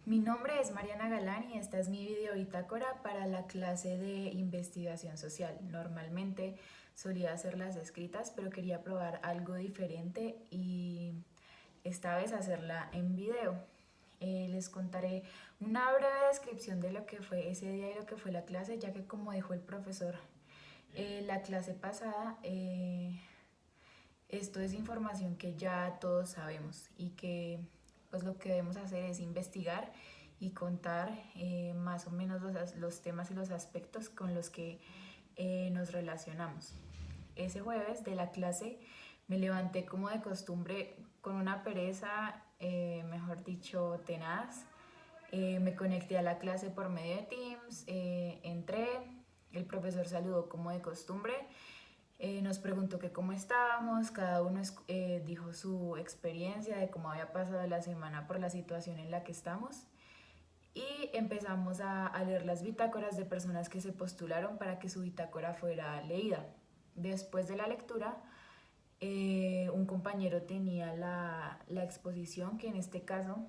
Mi nombre es Mariana Galán y esta es mi video bitácora para la clase de investigación social. Normalmente solía hacerlas escritas, pero quería probar algo diferente y esta vez hacerla en video. Les contaré una breve descripción de lo que fue ese día y lo que fue la clase, ya que como dijo el profesor, la clase pasada, esto es información que ya todos sabemos y que pues lo que debemos hacer es investigar y contar más o menos los temas y los aspectos con los que nos relacionamos. Ese jueves de la clase me levanté como de costumbre con una pereza, mejor dicho, tenaz. Me conecté a la clase por medio de Teams, entré, el profesor saludó como de costumbre, nos preguntó que cómo estábamos, cada uno dijo su experiencia de cómo había pasado la semana por la situación en la que estamos y empezamos a leer las bitácoras de personas que se postularon para que su bitácora fuera leída. Después de la lectura, un compañero tenía la exposición que en este caso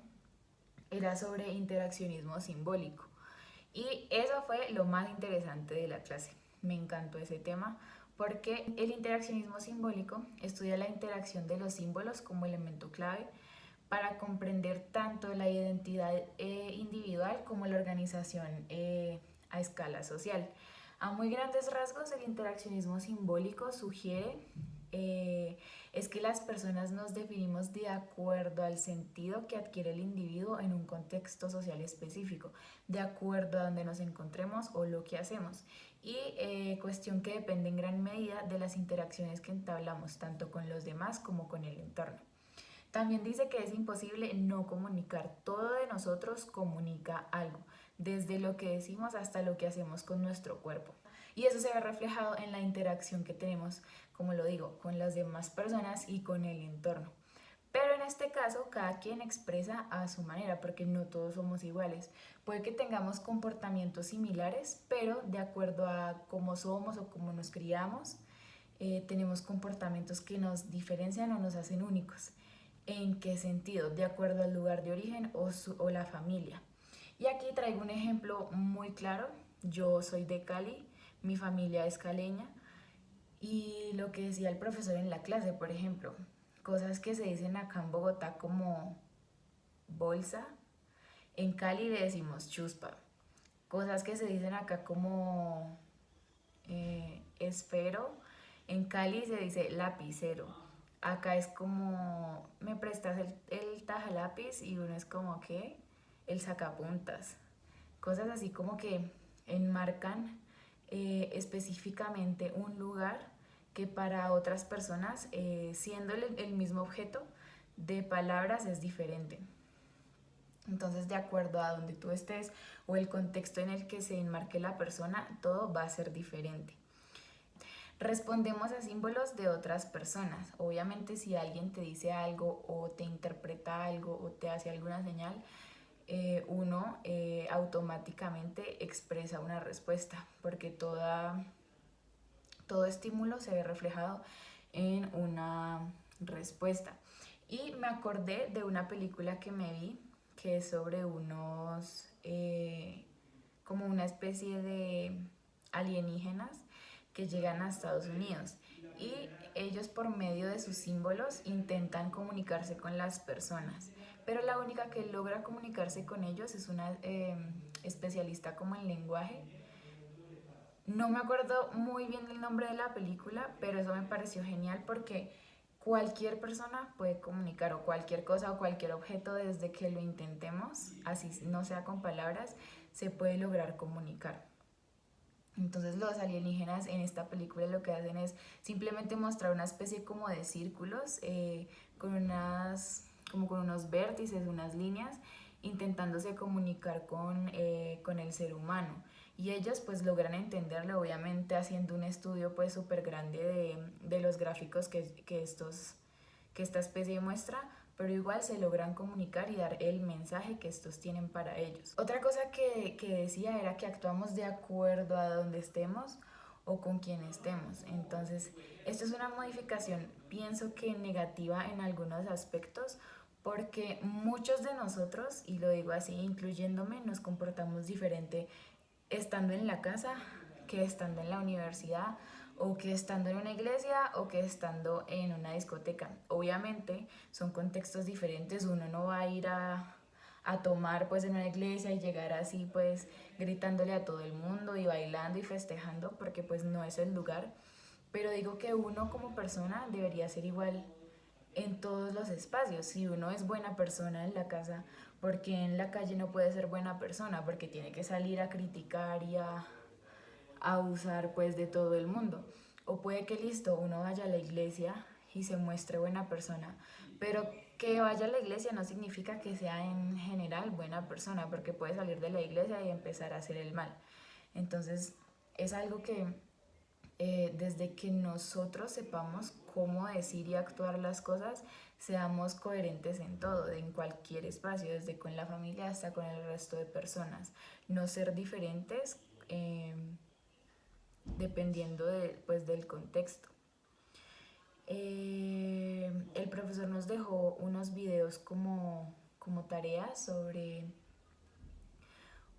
era sobre interaccionismo simbólico. Y eso fue lo más interesante de la clase. Me encantó ese tema porque el interaccionismo simbólico estudia la interacción de los símbolos como elemento clave para comprender tanto la identidad individual como la organización a escala social. A muy grandes rasgos, el interaccionismo simbólico sugiere es que las personas nos definimos de acuerdo al sentido que adquiere el individuo en un contexto social específico, de acuerdo a donde nos encontremos o lo que hacemos, y cuestión que depende en gran medida de las interacciones que entablamos tanto con los demás como con el entorno. También dice que es imposible no comunicar. Todo de nosotros comunica algo, desde lo que decimos hasta lo que hacemos con nuestro cuerpo. Y eso se ve reflejado en la interacción que tenemos, como lo digo, con las demás personas y con el entorno. Pero en este caso, cada quien expresa a su manera, porque no todos somos iguales. Puede que tengamos comportamientos similares, pero de acuerdo a cómo somos o cómo nos criamos, tenemos comportamientos que nos diferencian o nos hacen únicos. ¿En qué sentido? De acuerdo al lugar de origen o la familia. Y aquí traigo un ejemplo muy claro. Yo soy de Cali, mi familia es caleña y lo que decía el profesor en la clase, por ejemplo, cosas que se dicen acá en Bogotá como bolsa, en Cali le decimos chuspa. Cosas que se dicen acá como esfero, en Cali se dice lapicero. Acá es como, me prestas el taja lápiz y uno es como que el sacapuntas. Cosas así como que enmarcan específicamente un lugar que para otras personas, siendo el mismo objeto de palabras, es diferente. Entonces, de acuerdo a donde tú estés o el contexto en el que se enmarque la persona, todo va a ser diferente. Respondemos a símbolos de otras personas. Obviamente, si alguien te dice algo o te interpreta algo o te hace alguna señal, uno automáticamente expresa una respuesta, porque todo estímulo se ve reflejado en una respuesta. Y me acordé de una película que me vi que es sobre como una especie de alienígenas que llegan a Estados Unidos y ellos por medio de sus símbolos intentan comunicarse con las personas, pero la única que logra comunicarse con ellos es una especialista como en lenguaje. No me acuerdo muy bien el nombre de la película, pero eso me pareció genial porque cualquier persona puede comunicar o cualquier cosa o cualquier objeto desde que lo intentemos, así no sea con palabras, se puede lograr comunicar. Entonces los alienígenas en esta película lo que hacen es simplemente mostrar una especie como de círculos como con unos vértices, unas líneas, intentándose comunicar con el ser humano. Y ellos pues logran entenderlo, obviamente haciendo un estudio pues súper grande de los gráficos que esta especie muestra, pero igual se logran comunicar y dar el mensaje que estos tienen para ellos. Otra cosa que decía era que actuamos de acuerdo a donde estemos o con quien estemos. Entonces, esto es una modificación, pienso que negativa en algunos aspectos, porque muchos de nosotros, y lo digo así, incluyéndome, nos comportamos diferente estando en la casa que estando en la universidad o que estando en una iglesia o que estando en una discoteca. Obviamente son contextos diferentes, uno no va a ir a tomar pues en una iglesia y llegar así pues gritándole a todo el mundo y bailando y festejando porque pues no es el lugar, pero digo que uno como persona debería ser igual en todos los espacios. Si uno es buena persona en la casa, porque en la calle no puede ser buena persona, porque tiene que salir a criticar y a abusar pues de todo el mundo. O puede que listo, uno vaya a la iglesia y se muestre buena persona, pero que vaya a la iglesia no significa que sea en general buena persona, porque puede salir de la iglesia y empezar a hacer el mal. Entonces es algo que desde que nosotros sepamos cómo decir y actuar las cosas, seamos coherentes en todo, en cualquier espacio, desde con la familia hasta con el resto de personas. No ser diferentes dependiendo pues, del contexto. El profesor nos dejó unos videos como tarea sobre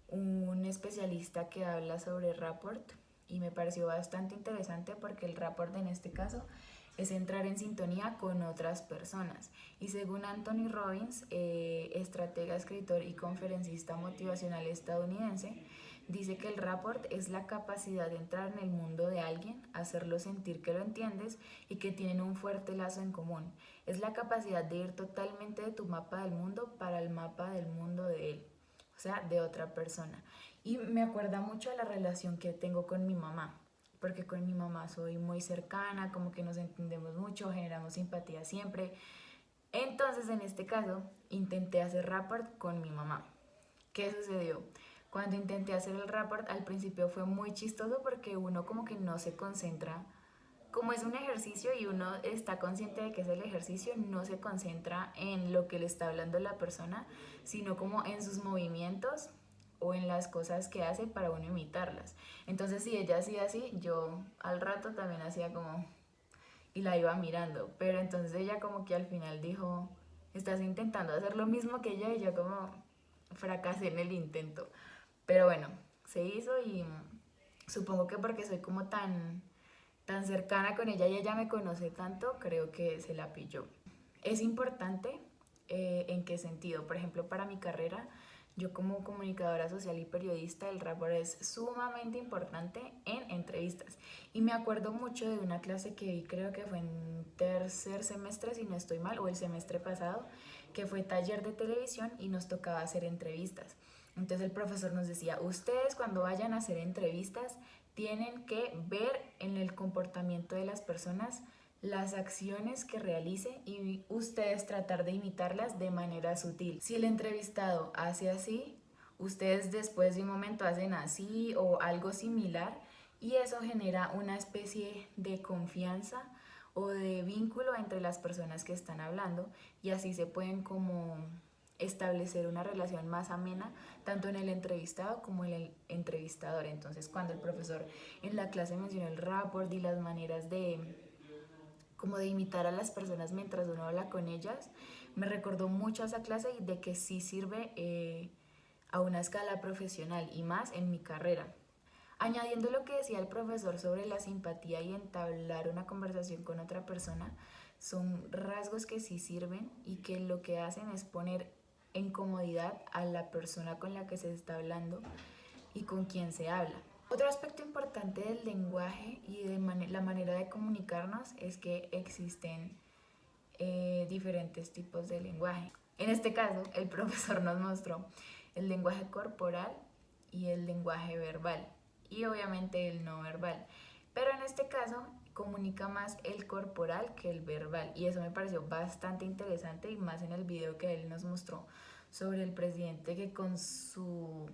un especialista que habla sobre rapport y me pareció bastante interesante porque el rapport en este caso es entrar en sintonía con otras personas. Y según Anthony Robbins, estratega, escritor y conferencista motivacional estadounidense, dice que el rapport es la capacidad de entrar en el mundo de alguien, hacerlo sentir que lo entiendes y que tienen un fuerte lazo en común. Es la capacidad de ir totalmente de tu mapa del mundo para el mapa del mundo de él, o sea, de otra persona. Y me acuerda mucho a la relación que tengo con mi mamá, porque con mi mamá soy muy cercana, como que nos entendemos mucho, generamos simpatía siempre. Entonces, en este caso, intenté hacer rapport con mi mamá. ¿Qué sucedió? Cuando intenté hacer el rapport, al principio fue muy chistoso porque uno como que no se concentra. Como es un ejercicio y uno está consciente de que es el ejercicio, no se concentra en lo que le está hablando la persona, sino como en sus movimientos o en las cosas que hace para uno imitarlas. Entonces si ella hacía así, yo al rato también hacía como y la iba mirando, pero entonces ella como que al final dijo, estás intentando hacer lo mismo que ella y yo como fracasé en el intento. Pero bueno, se hizo y supongo que porque soy como tan cercana con ella y ella me conoce tanto, creo que se la pilló. Es importante en qué sentido. Por ejemplo, para mi carrera, yo como comunicadora social y periodista, el rapport es sumamente importante en entrevistas. Y me acuerdo mucho de una clase que vi, creo que fue en tercer semestre, si no estoy mal, o el semestre pasado, que fue taller de televisión y nos tocaba hacer entrevistas. Entonces el profesor nos decía, ustedes cuando vayan a hacer entrevistas tienen que ver en el comportamiento de las personas las acciones que realice y ustedes tratar de imitarlas de manera sutil. Si el entrevistado hace así, ustedes después de un momento hacen así o algo similar y eso genera una especie de confianza o de vínculo entre las personas que están hablando y así se pueden como establecer una relación más amena tanto en el entrevistado como en el entrevistador. Entonces cuando el profesor en la clase mencionó el rapport y las maneras como de imitar a las personas mientras uno habla con ellas, me recordó mucho a esa clase y de que sí sirve a una escala profesional y más en mi carrera. Añadiendo lo que decía el profesor sobre la simpatía y entablar una conversación con otra persona, son rasgos que sí sirven y que lo que hacen es poner en comodidad a la persona con la que se está hablando y con quien se habla. Otro aspecto importante del lenguaje y de la manera de comunicarnos es que existen diferentes tipos de lenguaje. En este caso, el profesor nos mostró el lenguaje corporal y el lenguaje verbal y obviamente el no verbal. Pero en este caso comunica más el corporal que el verbal y eso me pareció bastante interesante y más en el video que él nos mostró sobre el presidente que con su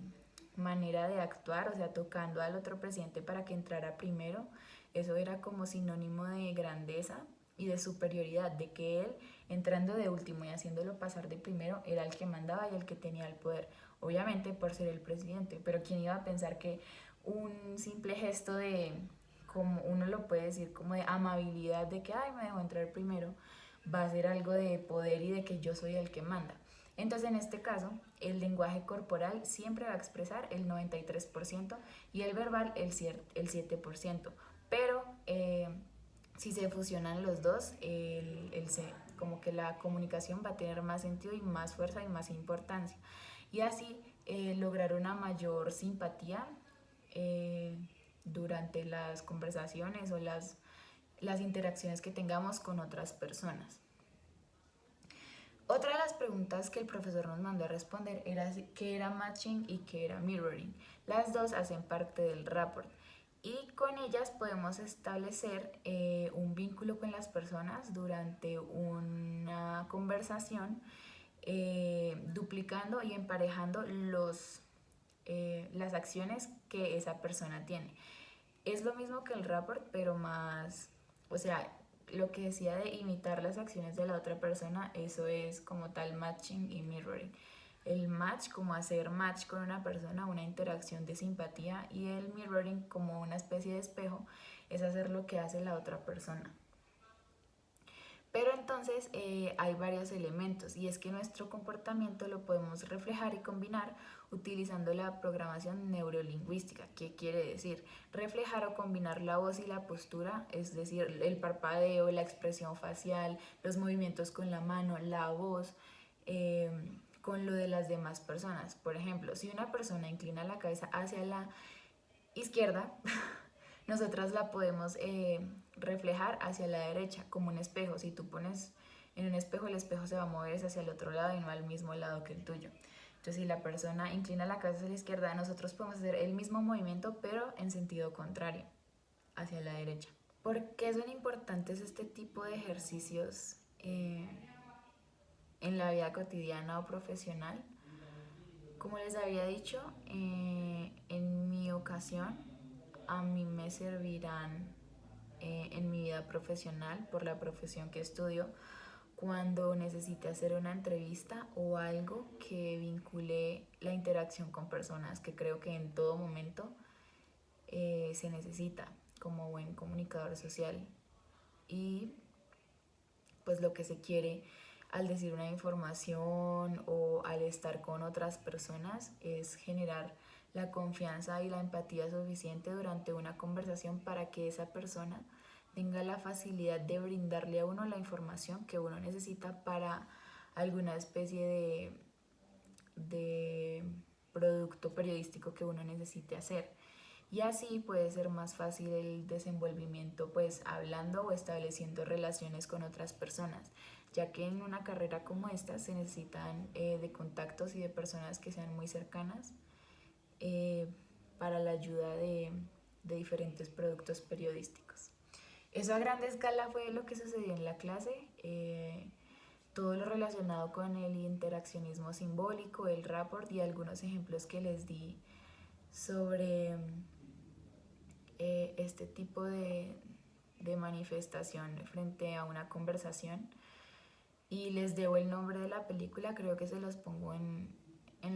manera de actuar, o sea, tocando al otro presidente para que entrara primero, eso era como sinónimo de grandeza y de superioridad, de que él entrando de último y haciéndolo pasar de primero era el que mandaba y el que tenía el poder, obviamente por ser el presidente, pero quién iba a pensar que un simple gesto de, como uno lo puede decir, como de amabilidad, de que, ay, me dejó entrar primero, va a ser algo de poder y de que yo soy el que manda. Entonces, en este caso, el lenguaje corporal siempre va a expresar el 93% y el verbal el 7%. Pero si se fusionan los dos, como que la comunicación va a tener más sentido y más fuerza y más importancia. Y así lograr una mayor simpatía durante las conversaciones o las interacciones que tengamos con otras personas. Otra de las preguntas que el profesor nos mandó a responder era qué era matching y qué era mirroring. Las dos hacen parte del rapport y con ellas podemos establecer un vínculo con las personas durante una conversación, duplicando y emparejando las acciones que esa persona tiene. Es lo mismo que el rapport, pero más, o sea, lo que decía de imitar las acciones de la otra persona, eso es como tal matching y mirroring. El match como hacer match con una persona, una interacción de simpatía, y el mirroring como una especie de espejo, es hacer lo que hace la otra persona. Pero entonces hay varios elementos y es que nuestro comportamiento lo podemos reflejar y combinar utilizando la programación neurolingüística. ¿Qué quiere decir? Reflejar o combinar la voz y la postura, es decir, el parpadeo, la expresión facial, los movimientos con la mano, la voz, con lo de las demás personas. Por ejemplo, si una persona inclina la cabeza hacia la izquierda, nosotras la podemos reflejar hacia la derecha como un espejo. Si tú pones en un espejo, el espejo se va a mover hacia el otro lado y no al mismo lado que el tuyo. Entonces, si la persona inclina la cabeza hacia la izquierda, nosotros podemos hacer el mismo movimiento, pero en sentido contrario, hacia la derecha. ¿Por qué son importantes este tipo de ejercicios en la vida cotidiana o profesional? Como les había dicho, en mi ocasión, a mí me servirán en mi vida profesional por la profesión que estudio cuando necesite hacer una entrevista o algo que vincule la interacción con personas, que creo que en todo momento se necesita como buen comunicador social. Y pues lo que se quiere al decir una información o al estar con otras personas es generar la confianza y la empatía suficiente durante una conversación para que esa persona tenga la facilidad de brindarle a uno la información que uno necesita para alguna especie de producto periodístico que uno necesite hacer. Y así puede ser más fácil el desenvolvimiento, pues hablando o estableciendo relaciones con otras personas, ya que en una carrera como esta se necesitan de contactos y de personas que sean muy cercanas para la ayuda de diferentes productos periodísticos. Eso a gran escala fue lo que sucedió en la clase. Todo lo relacionado con el interaccionismo simbólico, el rapport y algunos ejemplos que les di sobre este tipo de manifestación frente a una conversación. Y les debo el nombre de la película, creo que se los pongo en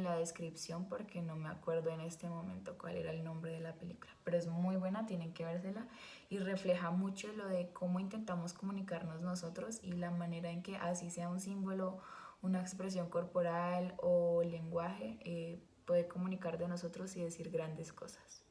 la descripción porque no me acuerdo en este momento cuál era el nombre de la película, pero es muy buena, tienen que vérsela y refleja mucho lo de cómo intentamos comunicarnos nosotros y la manera en que así sea un símbolo, una expresión corporal o lenguaje, puede comunicar de nosotros y decir grandes cosas.